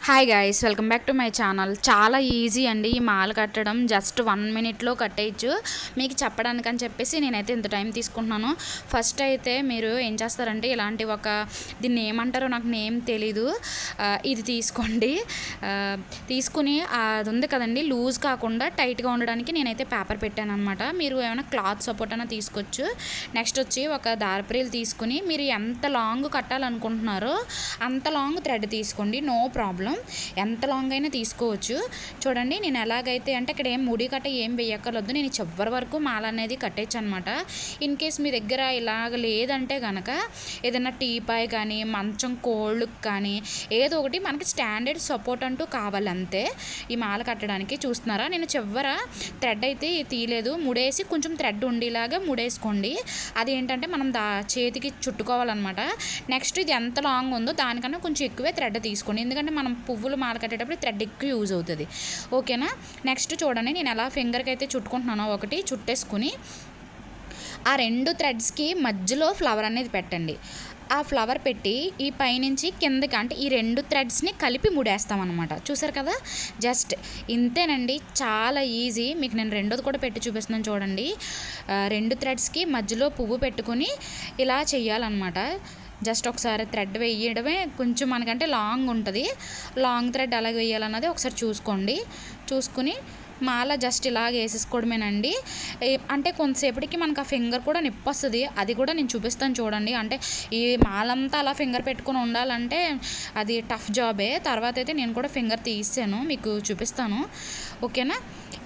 Hi guys, welcome back to my channel. చాలా easy అండి ఈ మాల కట్టడం. జస్ట్ 1 మినిట్లో కట్టేయచ్చు. మీకు చెప్పడానికని చెప్పేసి నేనైతే ఇంత టైం తీసుకుంటున్నాను. ఫస్ట్ అయితే మీరు ఏం చేస్తారంటే ఇలాంటి దీన్ని ఏమంటారో నాకు నేమ్ తెలీదు, ఇది తీసుకోండి. తీసుకుని అది ఉంది కదండి, లూజ్ కాకుండా టైట్గా ఉండడానికి నేనైతే పేపర్ పెట్టాను అనమాట. మీరు ఏమైనా క్లాత్ సపోర్ట్ అయినా తీసుకోవచ్చు. నెక్స్ట్ వచ్చి ఒక దారపురీలు తీసుకుని మీరు ఎంత లాంగ్ కట్టాలనుకుంటున్నారో అంత లాంగ్ థ్రెడ్ తీసుకోండి. నో ప్రాబ్లం, ఎంత లాంగ్ అయినా తీసుకోవచ్చు. చూడండి నేను ఎలాగైతే అంటే ఇక్కడ ఏం ముడి కట్ట ఏం వేయక్కర్లేదు, నేను చివరి వరకు మాల అనేది కట్టేయచ్చు అనమాట. ఇన్ కేస్ మీ దగ్గర ఇలాగ లేదంటే కనుక ఏదైనా టీపాయ్ కానీ మంచం కోళ్ళకు కానీ ఏదో ఒకటి మనకి స్టాండర్డ్ సపోర్ట్ అంటూ కావాలి అంతే. ఈ మాల కట్టడానికి చూస్తున్నారా, నేను చివర థ్రెడ్ అయితే తీయలేదు, ముడేసి కొంచెం థ్రెడ్ ఉండేలాగా ముడేసుకోండి. అది ఏంటంటే మనం చేతికి చుట్టుకోవాలన్నమాట. నెక్స్ట్ ఇది ఎంత లాంగ్ ఉందో దానికన్నా కొంచెం ఎక్కువే థ్రెడ్ తీసుకోండి, ఎందుకంటే మనం పువ్వులు మాల కట్టేటప్పుడు థ్రెడ్ ఎక్కువ యూజ్ అవుతుంది. ఓకేనా. నెక్స్ట్ చూడండి నేను ఎలా ఫింగర్కి అయితే చుట్టుకుంటున్నానో ఒకటి చుట్టేసుకుని ఆ 2 థ్రెడ్స్కి మధ్యలో ఫ్లవర్ అనేది పెట్టండి. ఆ ఫ్లవర్ పెట్టి ఈ పైనుంచి కిందకి అంటే ఈ 2 థ్రెడ్స్ని కలిపి ముడేస్తాం అనమాట. చూసారు కదా, జస్ట్ ఇంతేనండి, చాలా ఈజీ. మీకు నేను రెండోది కూడా పెట్టి చూపిస్తున్నాను చూడండి. 2 థ్రెడ్స్కి మధ్యలో పువ్వు పెట్టుకుని ఇలా చేయాలన్నమాట. జస్ట్ ఒకసారి థ్రెడ్ వేయడమే, కొంచెం మనకంటే లాంగ్ ఉంటుంది, లాంగ్ థ్రెడ్ అలాగే వేయాలన్నది ఒకసారి చూసుకుని మాల జస్ట్ ఇలాగ వేసేసుకోవడమేనండి. అంటే కొంతసేపటికి మనకు ఆ ఫింగర్ కూడా నొప్పి వస్తుంది, అది కూడా నేను చూపిస్తాను చూడండి. అంటే ఈ మాలంతా అలా ఫింగర్ పెట్టుకుని ఉండాలంటే అది టఫ్ జాబే. తర్వాత అయితే నేను కూడా ఫింగర్ తీసాను, మీకు చూపిస్తాను. ఓకేనా.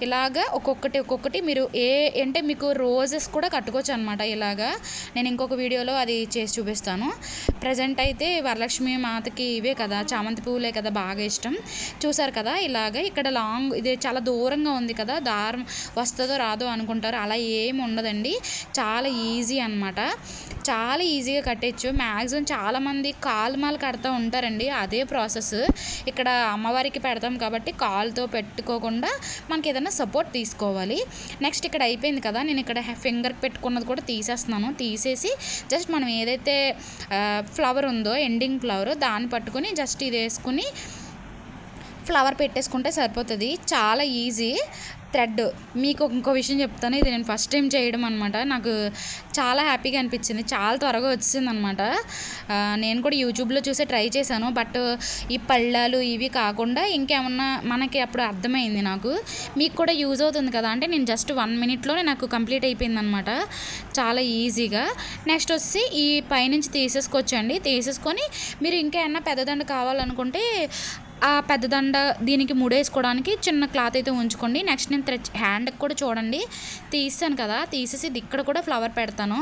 ఇలాగ ఒక్కొక్కటి మీరు అంటే మీకు రోజెస్ కూడా కట్టుకోవచ్చు అనమాట. ఇలాగా నేను ఇంకొక వీడియోలో అది చేసి చూపిస్తాను. ప్రజెంట్ అయితే వరలక్ష్మి మాతకి ఇవే కదా, చామంతి పువ్వులే కదా బాగా ఇష్టం. చూసారు కదా, ఇలాగ ఇక్కడ లాంగ్ ఇది చాలా దూరంగా ఉంది కదా, దారం వస్తుందో రాదో అనుకుంటారు, అలా ఏమి ఉండదండి. చాలా ఈజీ అనమాట, చాలా ఈజీగా కట్టేయచ్చు. మ్యాక్సిమం చాలామంది కాలు మాల కడతా ఉంటారండి, అదే ప్రాసెస్. ఇక్కడ అమ్మవారికి పెడతాం కాబట్టి కాలుతో పెట్టుకోకుండా మనకి ఏదైనా సపోర్ట్ తీసుకోవాలి. నెక్స్ట్ ఇక్కడ అయిపోయింది కదా, నేను ఇక్కడ ఫింగర్ పెట్టుకున్నది కూడా తీసేస్తున్నాను. తీసేసి జస్ట్ మనం ఏదైతే ఫ్లవర్ ఉందో ఎండింగ్ ఫ్లవర్ దాన్ని పట్టుకొని జస్ట్ ఇది వేసుకుని ఫ్లవర్ పెట్టేసుకుంటే సరిపోతుంది. చాలా ఈజీ. థ్రెడ్ మీకు ఇంకో విషయం చెప్తాను, ఇది నేను ఫస్ట్ టైం చేయడం అనమాట. నాకు చాలా హ్యాపీగా అనిపించింది, చాలా త్వరగా వచ్చింది అనమాట. నేను కూడా యూట్యూబ్లో చూసి ట్రై చేశాను, బట్ ఈ పళ్ళాలు ఇవి కాకుండా ఇంకేమన్నా మనకి అప్పుడు అర్థమైంది నాకు. మీకు కూడా యూజ్ అవుతుంది కదా అంటే నేను జస్ట్ 1 మినిట్లోనే నాకు కంప్లీట్ అయిపోయింది అనమాట, చాలా ఈజీగా. నెక్స్ట్ వచ్చి ఈ పైనుంచి తీసేసుకొచ్చండి. తీసేసుకొని మీరు ఇంకా ఏమన్నా పెద్దదండ కావాలనుకుంటే ఆ పెద్ద దండ దీనికి ముడేసుకోవడానికి చిన్న క్లాత్ అయితే ఉంచుకోండి. నెక్స్ట్ నేను హ్యాండ్కి కూడా చూడండి తీసాను కదా, తీసేసి ఇక్కడ కూడా ఫ్లవర్ పెడతాను.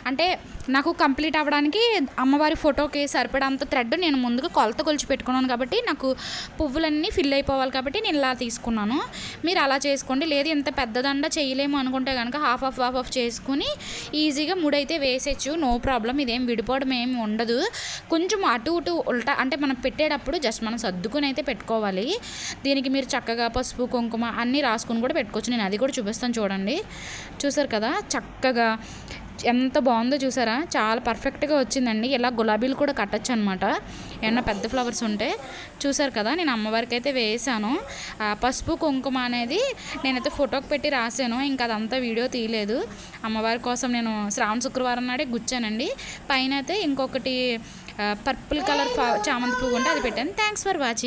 అంటే నాకు కంప్లీట్ అవ్వడానికి అమ్మవారి ఫోటోకి సరిపడంత థ్రెడ్ నేను ముందుగా కొలిచి పెట్టుకున్నాను కాబట్టి నాకు పువ్వులన్నీ ఫిల్ అయిపోవాలి కాబట్టి నేను ఇలా తీసుకున్నాను. మీరు అలా చేసుకోండి. లేదు ఇంత పెద్ద దండ చేయలేము అనుకుంటే కనుక హాఫ్ ఆఫ్ చేసుకుని ఈజీగా ముడైతే వేసేయచ్చు, నో ప్రాబ్లం. ఇదేం విడిపోవడం ఏమి ఉండదు. కొంచెం అటు ఇటు ఉల్టా అంటే మనం పెట్టేటప్పుడు జస్ట్ మనం సర్దుకుని అయితే పెట్టుకోవాలి. దీనికి మీరు చక్కగా పసుపు కుంకుమ అన్నీ రాసుకుని కూడా పెట్టుకోవచ్చు. నేను అది కూడా చూపిస్తాను చూడండి. చూసారు కదా, చక్కగా ఎంత బాగుందో చూసారా, చాలా పర్ఫెక్ట్గా వచ్చిందండి. ఇలా గులాబీలు కూడా కట్టచ్చు అనమాట, ఏమన్నా పెద్ద ఫ్లవర్స్ ఉంటే. చూసారు కదా, నేను అమ్మవారికి అయితే వేసాను. పసుపు కుంకుమ అనేది నేనైతే ఫోటోకి పెట్టి రాసాను, ఇంకా అదంతా వీడియో తీయలేదు. అమ్మవారి కోసం నేను శ్రావణ శుక్రవారం నాడే గుచ్చానండి. పైన అయితే ఇంకొకటి పర్పుల్ కలర్ చామంతి పువ్వు ఉంటే అది పెట్టాను. Thanks for watching.